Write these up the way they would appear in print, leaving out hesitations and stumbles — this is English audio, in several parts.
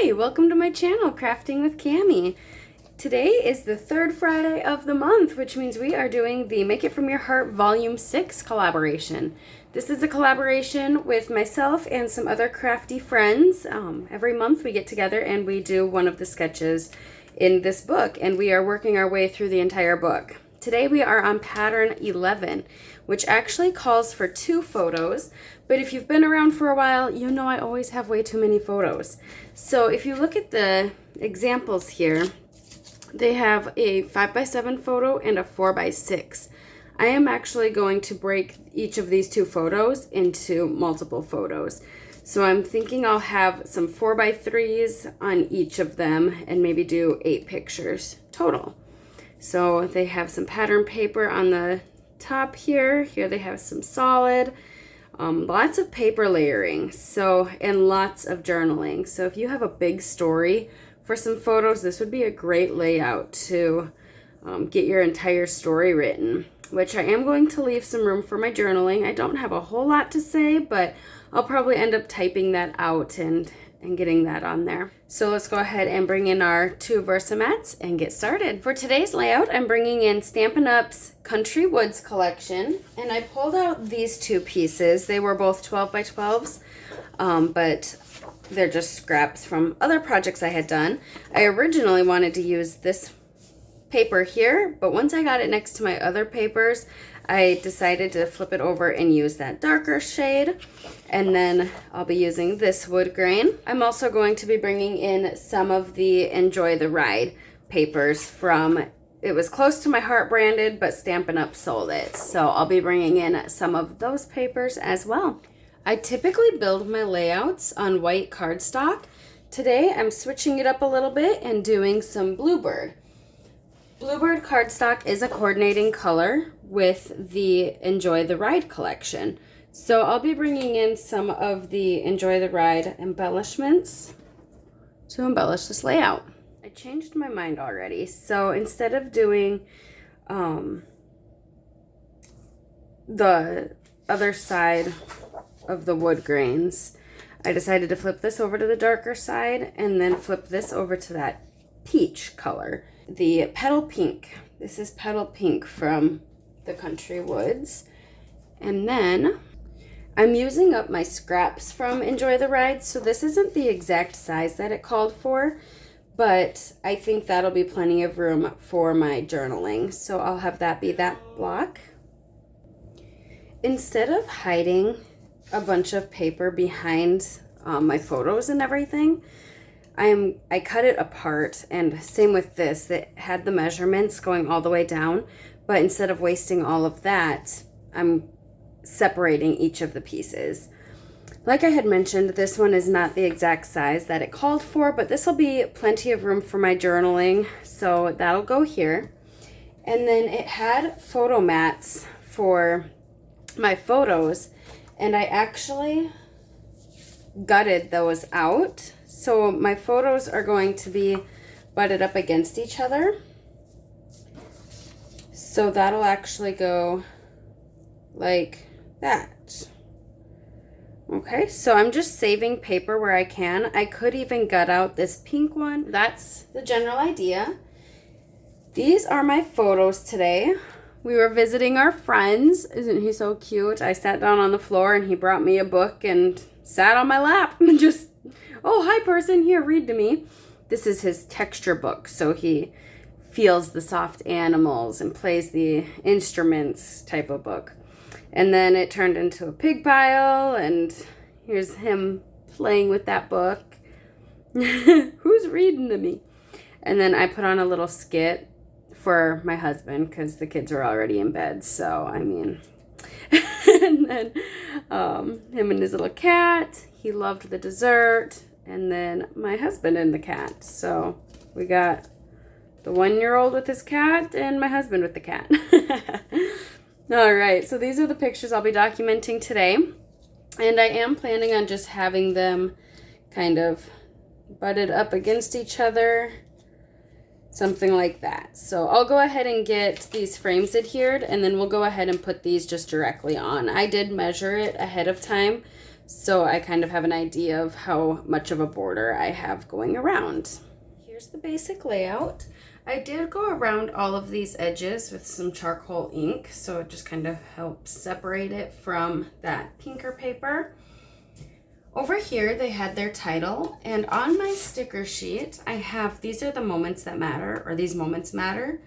Hi, welcome to my channel, Crafting with Cami. Today is the third Friday of the month, which means we are doing the Make It From Your Heart Volume 6 collaboration. This is a collaboration with myself and some other crafty friends. Every month we get together and we do one of the sketches in this book, and we are working our way through the entire book. Today we are on pattern 11, which actually calls for 2 photos, but if you've been around for a while, you know I always have way too many photos. So if you look at the examples here, they have a 5x7 photo and a 4x6. I am actually going to break each of these 2 photos into multiple photos. So I'm thinking I'll have some 4x3s on each of them and maybe do 8 pictures total. So they have some pattern paper on the top here. Here they have some solid, lots of paper layering, and lots of journaling. So if you have a big story for some photos, this would be a great layout to get your entire story written, which I am going to leave some room for my journaling. I don't have a whole lot to say, but I'll probably end up typing that out and getting that on there. So let's go ahead and bring in our 2 Versamats and get started. For today's layout, I'm bringing in Stampin' Up's Country Woods collection, and I pulled out these 2 pieces. They were both 12x12s, but they're just scraps from other projects I had done. I originally wanted to use this paper here, but once I got it next to my other papers, I decided to flip it over and use that darker shade, and then I'll be using this wood grain. I'm also going to be bringing in some of the Enjoy the Ride papers from, it was Close to My Heart branded, but Stampin' Up sold it. So I'll be bringing in some of those papers as well. I typically build my layouts on white cardstock. Today I'm switching it up a little bit and doing some Bluebird. Bluebird cardstock is a coordinating color with the Enjoy the Ride collection. So I'll be bringing in some of the Enjoy the Ride embellishments to embellish this layout. I changed my mind already. So instead of doing the other side of the wood grains, I decided to flip this over to the darker side and then flip this over to that peach color. The Petal Pink. This is Petal Pink from the Country Woods. And then I'm using up my scraps from Enjoy the Ride, so this isn't the exact size that it called for, but I think that'll be plenty of room for my journaling. So I'll have that be that block. Instead of hiding a bunch of paper behind my photos and everything, I cut it apart, and same with this, that had the measurements going all the way down, but instead of wasting all of that, I'm separating each of the pieces. Like I had mentioned, this one is not the exact size that it called for, but this will be plenty of room for my journaling, so that'll go here. And then it had photo mats for my photos, and I actually gutted those out. So my photos are going to be butted up against each other. So that'll actually go like that. Okay, so I'm just saving paper where I can. I could even gut out this pink one. That's the general idea. These are my photos today. We were visiting our friends. Isn't he so cute? I sat down on the floor and he brought me a book and sat on my lap and just, oh, hi person, here, read to me. This is his texture book, so he feels the soft animals and plays the instruments type of book. And then it turned into a pig pile, and here's him playing with that book. Who's reading to me? And then I put on a little skit for my husband because the kids are already in bed, so I mean. And then him and his little cat. He loved the dessert. And then my husband and the cat. So we got the 1-year-old with his cat and my husband with the cat. All right, so these are the pictures I'll be documenting today. And I am planning on just having them kind of butted up against each other. Something like that. So I'll go ahead and get these frames adhered, and then we'll go ahead and put these just directly on. I did measure it ahead of time so I kind of have an idea of how much of a border I have going around. Here's the basic layout. I did go around all of these edges with some charcoal ink, so it just kind of helps separate it from that pinker paper. Over here, they had their title, and on my sticker sheet, I have, these are the moments that matter, or these moments matter,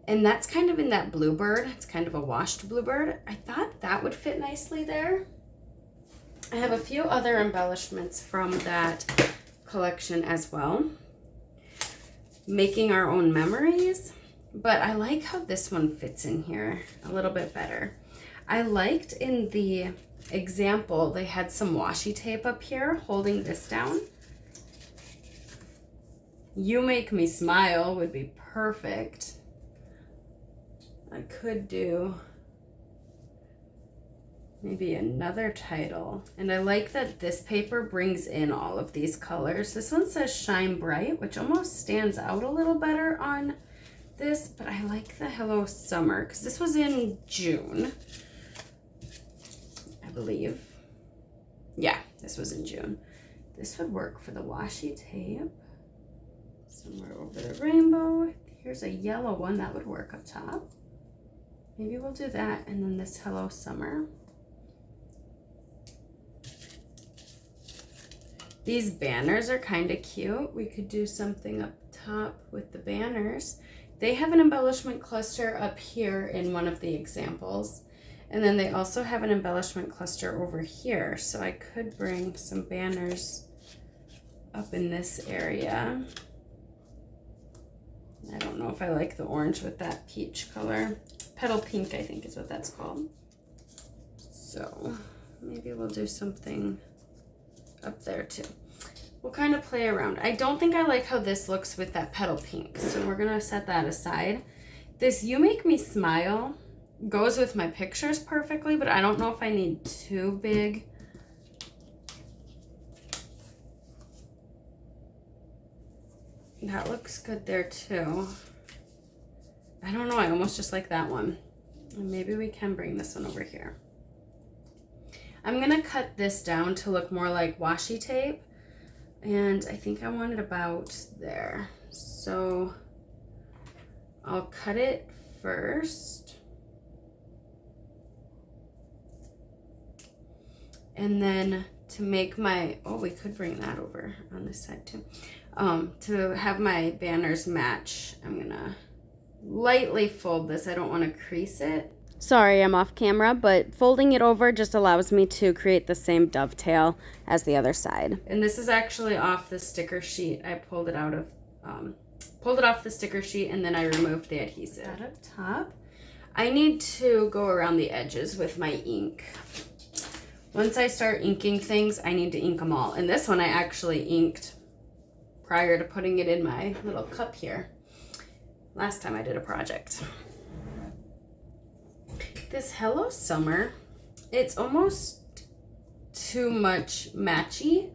and that's kind of in that bluebird. It's kind of a washed bluebird. I thought that would fit nicely there. I have a few other embellishments from that collection as well. Making our own memories, but I like how this one fits in here a little bit better. I liked in the example they had some washi tape up here holding this down. You Make Me Smile would be perfect. I could do maybe another title. And I like that this paper brings in all of these colors. This one says Shine Bright, which almost stands out a little better on this, but I like the Hello Summer because this was in June, I believe. Yeah, this was in June. This would work for the washi tape. Somewhere over the rainbow. Here's a yellow one that would work up top. Maybe we'll do that, and then this Hello Summer. These banners are kind of cute. We could do something up top with the banners. They have an embellishment cluster up here in one of the examples. And then they also have an embellishment cluster over here. So I could bring some banners up in this area. I don't know if I like the orange with that peach color. Petal pink, I think is what that's called. So maybe we'll do something up there too. We'll kind of play around. I don't think I like how this looks with that petal pink, so we're gonna set that aside. This You Make Me Smile goes with my pictures perfectly, but I don't know if I need too big. That looks good there too. I don't know, I almost just like that one. And maybe we can bring this one over here. I'm gonna cut this down to look more like washi tape, and I think I want it about there. So I'll cut it first, and then to make my, oh, we could bring that over on this side too. To have my banners match, I'm gonna lightly fold this. I don't want to crease it. Sorry, I'm off camera, but folding it over just allows me to create the same dovetail as the other side. And this is actually off the sticker sheet. I pulled it out of, pulled it off the sticker sheet, and then I removed the adhesive. That up top. I need to go around the edges with my ink. Once I start inking things, I need to ink them all. And this one I actually inked prior to putting it in my little cup here. Last time I did a project. This Hello Summer, it's almost too much matchy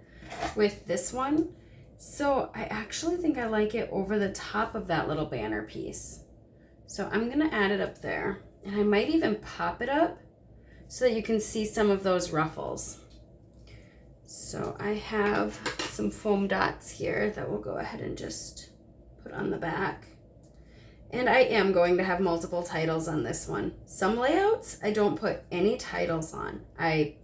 with this one. So I actually think I like it over the top of that little banner piece. So I'm gonna add it up there, and I might even pop it up so that you can see some of those ruffles. So I have some foam dots here that we'll go ahead and just put on the back. And I am going to have multiple titles on this one. Some layouts, I don't put any titles on. I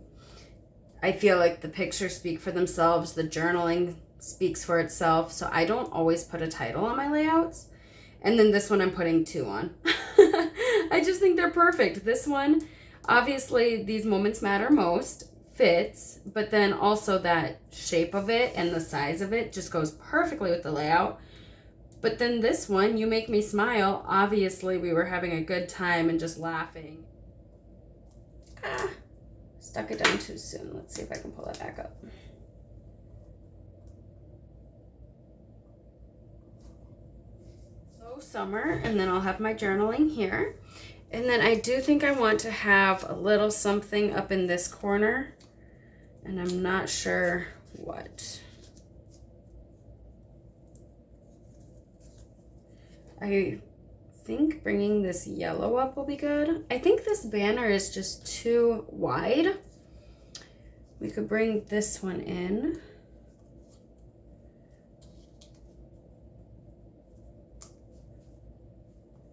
feel like the pictures speak for themselves, the journaling speaks for itself, so I don't always put a title on my layouts. And then this one I'm putting 2 on. I just think they're perfect. This one, obviously these moments matter most, fits, but then also that shape of it and the size of it just goes perfectly with the layout. But then this one, You Make Me Smile, obviously we were having a good time and just laughing. Stuck it down too soon. Let's see if I can pull it back up. So summer, and then I'll have my journaling here. And then I do think I want to have a little something up in this corner, and I'm not sure what. I think bringing this yellow up will be good. I think this banner is just too wide. we could bring this one in.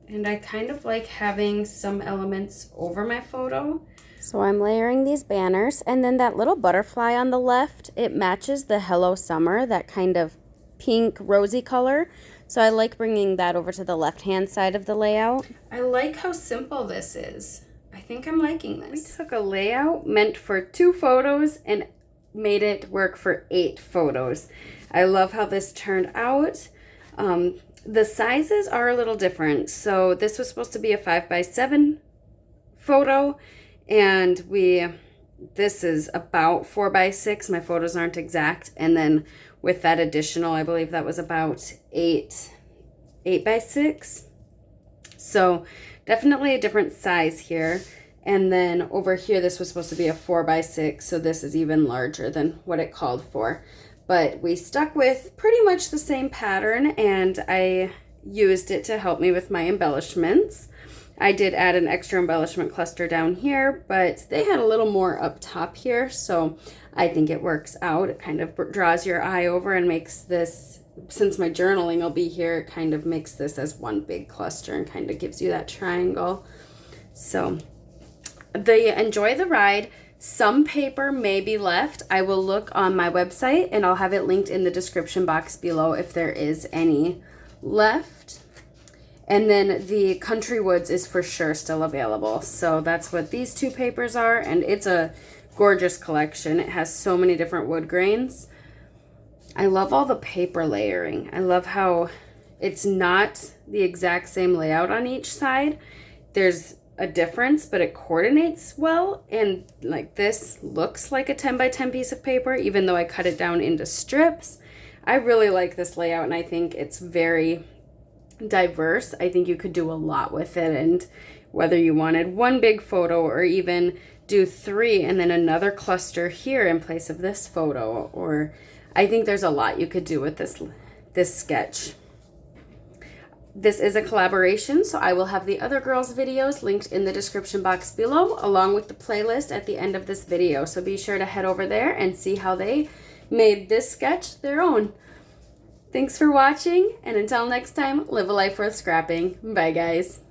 And I kind of like having some elements over my photo. So I'm layering these banners, and then that little butterfly on the left, it matches the Hello Summer, that kind of pink rosy color. So I like bringing that over to the left-hand side of the layout. I like how simple this is. I think I'm liking this. We took a layout meant for 2 photos and made it work for 8 photos. I love how this turned out. The sizes are a little different. So this was supposed to be a 5x7 photo, and this is about 4x6. My photos aren't exact. And then with that additional, I believe that was about 8x6. So definitely a different size here. And then over here, this was supposed to be a 4x6. So this is even larger than what it called for. But we stuck with pretty much the same pattern, and I used it to help me with my embellishments. I did add an extra embellishment cluster down here, but they had a little more up top here, so I think it works out. It kind of draws your eye over and makes this, since my journaling will be here, it kind of makes this as one big cluster and kind of gives you that triangle. So enjoy the ride. Some paper may be left. I will look on my website, and I'll have it linked in the description box below if there is any left. And then the Country Woods is for sure still available. So that's what these 2 papers are, and it's a gorgeous collection. It has so many different wood grains. I love all the paper layering. I love how it's not the exact same layout on each side. There's a difference, but it coordinates well, and like this looks like a 10x10 piece of paper, even though I cut it down into strips. I really like this layout, and I think it's very diverse. I think you could do a lot with it, and whether you wanted one big photo or even do 3 and then another cluster here in place of this photo, or I think there's a lot you could do with this sketch. This is a collaboration, so I will have the other girls' videos linked in the description box below, along with the playlist at the end of this video. So be sure to head over there and see how they made this sketch their own. Thanks for watching, and until next time, live a life worth scrapping. Bye, guys.